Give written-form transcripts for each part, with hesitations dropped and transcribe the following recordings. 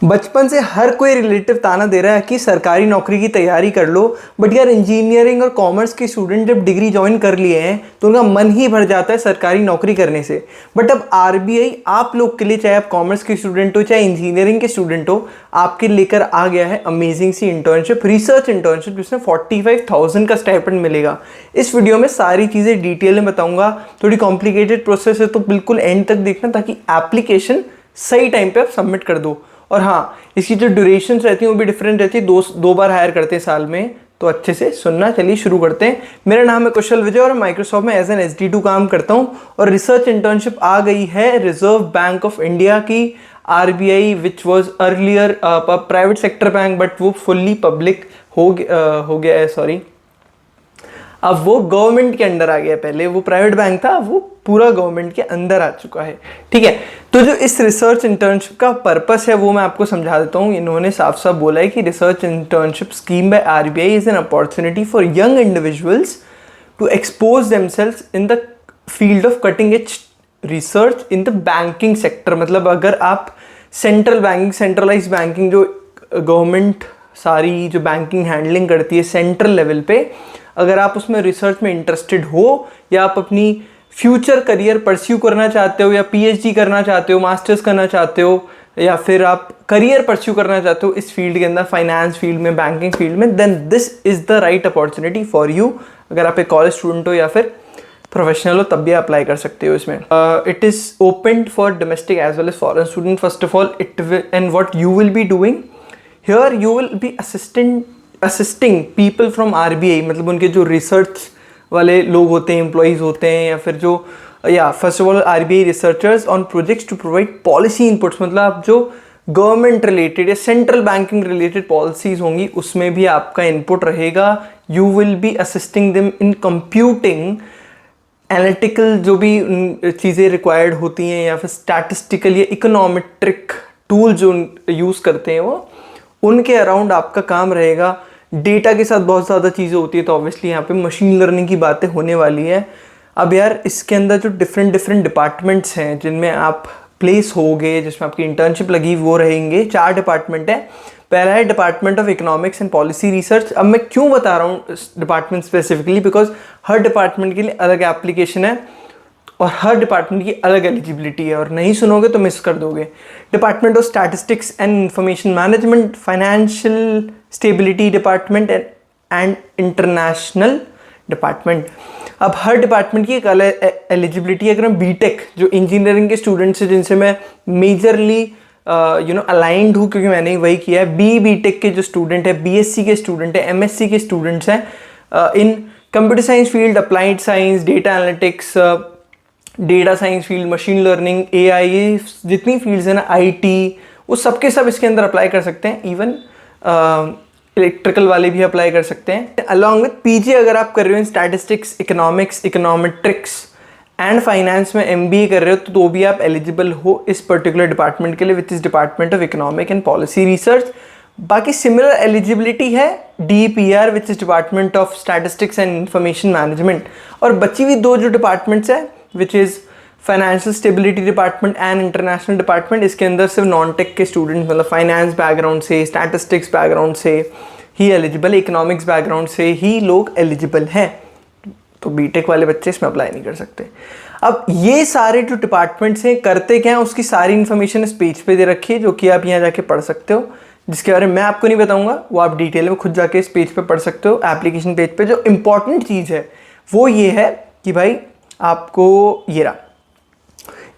बचपन से हर कोई रिलेटिव ताना दे रहा है कि सरकारी नौकरी की तैयारी कर लो, बट यार इंजीनियरिंग और कॉमर्स के स्टूडेंट जब डिग्री ज्वाइन कर लिए हैं तो उनका मन ही भर जाता है सरकारी नौकरी करने से। बट अब आरबीआई आप लोग के लिए, चाहे आप कॉमर्स के स्टूडेंट हो चाहे इंजीनियरिंग के स्टूडेंट हो, आपके लेकर आ गया है अमेजिंग सी इंटर्नशिप, रिसर्च इंटर्नशिप, जिसमें 45,000 का स्टाइपेंड मिलेगा। इस वीडियो में सारी चीज़ें डिटेल में बताऊंगा। थोड़ी कॉम्प्लिकेटेड प्रोसेस है तो बिल्कुल एंड तक देखना ताकि एप्लीकेशन सही टाइम पे आप सबमिट कर दो। और हाँ, इसकी जो ड्यूरेशन रहती है वो भी डिफरेंट रहती है, दो बार हायर करते हैं साल में, तो अच्छे से सुनना। चलिए शुरू करते हैं। मेरा नाम है कुशल विजय और माइक्रोसॉफ्ट में एज एन SD2 काम करता हूँ और रिसर्च इंटर्नशिप आ गई है रिजर्व बैंक ऑफ इंडिया की। RBI which was earlier private sector bank, but वो फुल्ली पब्लिक हो गया है, सॉरी, अब वो गवर्नमेंट के अंडर आ गया। पहले वो प्राइवेट बैंक था, वो पूरा गवर्नमेंट के अंदर आ चुका है। ठीक है, तो जो इस रिसर्च इंटर्नशिप का पर्पस है वो मैं आपको समझा देता हूँ। इन्होंने साफ साफ बोला है कि research internship scheme by RBI is an opportunity for young individuals to expose themselves in the field of cutting edge research in the banking sector. मतलब अगर आप सेंट्रल बैंकिंग, सेंट्रलाइज बैंकिंग, जो गवर्नमेंट सारी जो बैंकिंग हैंडलिंग करती है central level पे, अगर आप उसमें रिसर्च में इंटरेस्टेड हो या आप अपनी फ्यूचर करियर परस्यू करना चाहते हो या PhD करना चाहते हो, मास्टर्स करना चाहते हो, या फिर आप करियर परस्यू करना चाहते हो इस फील्ड के अंदर, फाइनेंस फील्ड में, बैंकिंग फील्ड में, then this is the right opportunity for you. अगर आप एक कॉलेज स्टूडेंट हो या फिर प्रोफेशनल हो तब भी अप्लाई कर सकते हो इसमें। It is open for domestic as well as foreign student. First of all it and what you will be doing here, you will be assisting people from RBI, मतलब उनके जो रिसर्च वाले लोग होते हैं, एम्प्लॉइज होते हैं, या फिर जो first of all RBI researchers on projects to provide policy inputs. मतलब आप जो गवर्नमेंट रिलेटेड या सेंट्रल बैंकिंग रिलेटेड पॉलिसीज होंगी उसमें भी आपका इनपुट रहेगा। You will be assisting them in computing analytical जो भी चीज़ें रिक्वायर्ड होती हैं, या फिर स्टैटिस्टिकल या इकोनॉमेट्रिक टूल जो यूज़ करते हैं वो, उनके अराउंड आपका काम रहेगा। डेटा के साथ बहुत ज़्यादा चीज़ें होती है, तो ऑब्वियसली यहाँ पे मशीन लर्निंग की बातें होने वाली है। अब यार इसके अंदर जो डिफरेंट डिपार्टमेंट्स हैं जिनमें आप प्लेस होगे, जिसमें आपकी इंटर्नशिप लगी, वो रहेंगे। 4 डिपार्टमेंट है। पहला है department of economics and policy research. अब मैं क्यों बता रहा हूँ department specifically, because her department के लिए अलग एप्लीकेशन है और हर डिपार्टमेंट की अलग एलिजिबिलिटी है, और नहीं सुनोगे तो मिस कर दोगे। Department of statistics and information management, financial stability department and international department. अब हर डिपार्टमेंट की एक अलग एलिजिबिलिटी है। अगर मैं बीटेक, जो इंजीनियरिंग के स्टूडेंट्स हैं जिनसे मैं मेजरली अलाइंड हूँ क्योंकि मैंने वही किया है, बीटेक के जो स्टूडेंट है, BSc के स्टूडेंट है, MSc के स्टूडेंट्स हैं इन computer science field, applied science, data analytics, data science field, machine learning, AI, जितनी फील्ड्स हैं ना, IT, वो सबके सब इसके अंदर अप्लाई कर सकते हैं। इवन इलेक्ट्रिकल वाले भी अप्लाई कर सकते हैं। अलॉन्ग विथ PG अगर आप कर रहे हो इन statistics, economics, econometrics and finance में MBA कर रहे हो तो भी आप एलिजिबल हो इस पर्टिकुलर डिपार्टमेंट के लिए, which is department of economic and policy research. बाकी सिमिलर एलिजिबिलिटी है DPR, which is department of statistics and information management. और बची हुई 2 जो डिपार्टमेंट्स हैं, which is financial stability department and international department, इसके अंदर सिर्फ नॉन टेक के स्टूडेंट्स, मतलब फाइनेंस बैकग्राउंड से, स्टैटिस्टिक्स बैकग्राउंड से ही एलिजिबल, इकोनॉमिक्स बैकग्राउंड से ही लोग एलिजिबल हैं। तो बीटेक वाले बच्चे इसमें अप्लाई नहीं कर सकते। अब ये सारे जो डिपार्टमेंट्स हैं करते क्या हैं, उसकी सारी इन्फॉर्मेशन इस पेज पे दे रखी है, जो कि आप यहाँ जाके पढ़ सकते हो, जिसके बारे में मैं आपको नहीं बताऊंगा, वो आप डिटेल में खुद जाके इस पेज पे पढ़ सकते हो। एप्लीकेशन पेज पे जो इंपॉर्टेंट चीज़ है वो ये है कि भाई आपको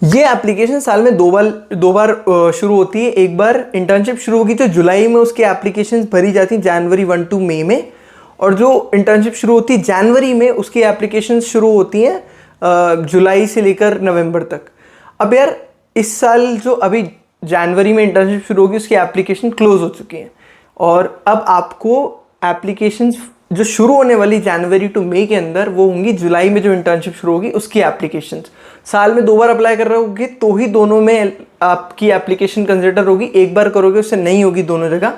ये एप्लीकेशन साल में दो बार शुरू होती है। एक बार इंटर्नशिप शुरू होगी तो जुलाई में उसकी एप्लीकेशंस भरी जाती हैं, January 1 to May में, और जो इंटर्नशिप शुरू होती है जनवरी में उसकी एप्लीकेशंस शुरू होती हैं जुलाई से लेकर नवंबर तक। अब यार इस साल जो अभी जनवरी में इंटर्नशिप शुरू होगी उसकी एप्लीकेशन क्लोज हो चुकी है, और अब आपको एप्लीकेशंस जो शुरू होने वाली January to May के अंदर वो होंगी जुलाई में जो इंटर्नशिप शुरू होगी उसकी एप्लीकेशंस। साल में 2 बार अप्लाई कर रहे होगे तो ही दोनों में आपकी एप्लीकेशन कंसिडर होगी, एक बार करोगे उससे नहीं होगी दोनों जगह।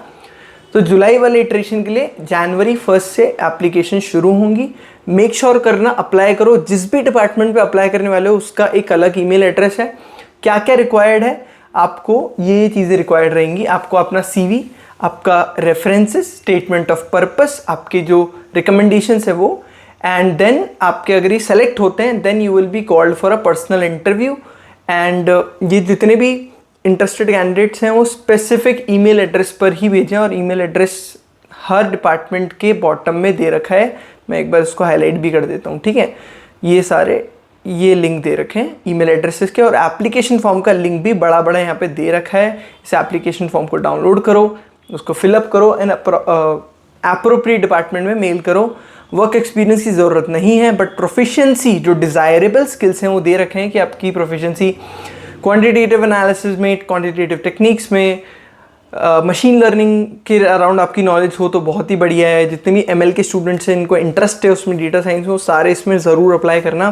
तो जुलाई वाले इटरेशन के लिए January 1 से एप्लीकेशन शुरू होंगी। मेक श्योर करना अप्लाई करो, जिस भी डिपार्टमेंट पे अप्लाई करने वाले हो उसका एक अलग ईमेल एड्रेस है, क्या क्या रिक्वायर्ड है आपको ये चीज़ें रिक्वायर्ड रहेंगी। आपको अपना CV, आपका रेफरेंसेस, स्टेटमेंट ऑफ पर्पस, आपके जो रिकमेंडेशंस है वो, एंड देन आपके अगर ये सेलेक्ट होते हैं then you will be called for a personal interview. And ये जितने भी इंटरेस्टेड कैंडिडेट्स हैं वो स्पेसिफिक ईमेल एड्रेस पर ही भेजें, और ईमेल एड्रेस हर डिपार्टमेंट के बॉटम में दे रखा है। मैं एक बार उसको हाईलाइट भी कर देता हूँ, ठीक है। ये सारे ये लिंक दे रखे हैं ईमेल एड्रेसेस के, और एप्लीकेशन फॉर्म का लिंक भी बड़ा बड़ा यहाँ पे दे रखा है। इस एप्लीकेशन फॉर्म को डाउनलोड करो, उसको फिलअप करो एंड एप्रोप्रिएट डिपार्टमेंट में मेल करो। वर्क एक्सपीरियंस की ज़रूरत नहीं है, बट प्रोफिशिएंसी जो डिज़ायरेबल स्किल्स हैं वो दे रखे हैं कि आपकी प्रोफिशिएंसी क्वांटिटेटिव एनालिसिस में, क्वांटिटेटिव टेक्निक्स में, मशीन लर्निंग के अराउंड आपकी नॉलेज हो तो बहुत ही बढ़िया है। जितने भी ML के स्टूडेंट्स हैं, इनको इंटरेस्ट है उसमें, डेटा साइंस में, वो सारे इसमें ज़रूर अप्लाई करना।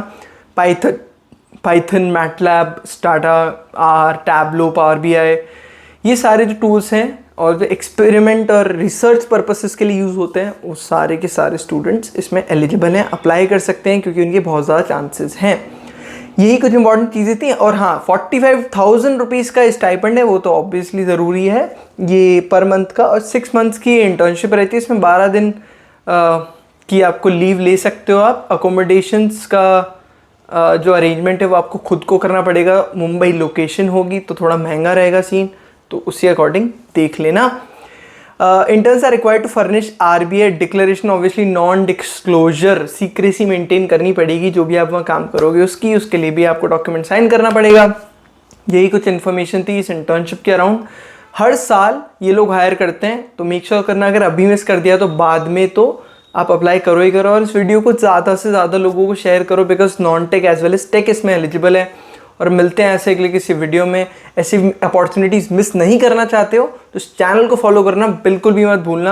Python, MATLAB, strata, R, Tableau, power BI, ये सारे जो टूल्स हैं और जो एक्सपेरिमेंट और रिसर्च पर्पसेस के लिए यूज़ होते हैं, वो सारे के सारे स्टूडेंट्स इसमें एलिजिबल हैं, अप्लाई कर सकते हैं, क्योंकि उनके बहुत ज़्यादा चांसेस हैं। यही कुछ इंपॉर्टेंट चीज़ें थी। और हाँ, 45,000 रुपीज़ का स्टाइपेंड है, वो तो ऑब्वियसली ज़रूरी है ये पर मंथ का, और 6 मंथ्स की इंटर्नशिप रहती है। इसमें 12 दिन की आपको लीव ले सकते हो आप। अकोमोडेशंस का जो अरेंजमेंट है वो आपको खुद को करना पड़ेगा। मुंबई लोकेशन होगी तो थोड़ा महंगा रहेगा सीन, तो उसी अकॉर्डिंग देख लेना। Interns are required to furnish RBI declaration, obviously non disclosure, secrecy maintain करनी पड़ेगी जो भी आप वहाँ काम करोगे उसकी, उसके लिए भी आपको डॉक्यूमेंट साइन करना पड़ेगा। यही कुछ इन्फॉर्मेशन थी इस इंटर्नशिप के अराउंड। हर साल ये लोग हायर करते हैं, तो मेक श्योर करना अगर अभी मिस कर दिया तो बाद में तो आप अप्लाई करो ही करो। और इस वीडियो को ज़्यादा से ज़्यादा लोगों को शेयर करो, because non tech as well as tech इसमें एलिजिबल है। और मिलते हैं ऐसे अगले किसी वीडियो में। ऐसी अपॉर्चुनिटीज़ मिस नहीं करना चाहते हो तो इस चैनल को फॉलो करना बिल्कुल भी मत भूलना।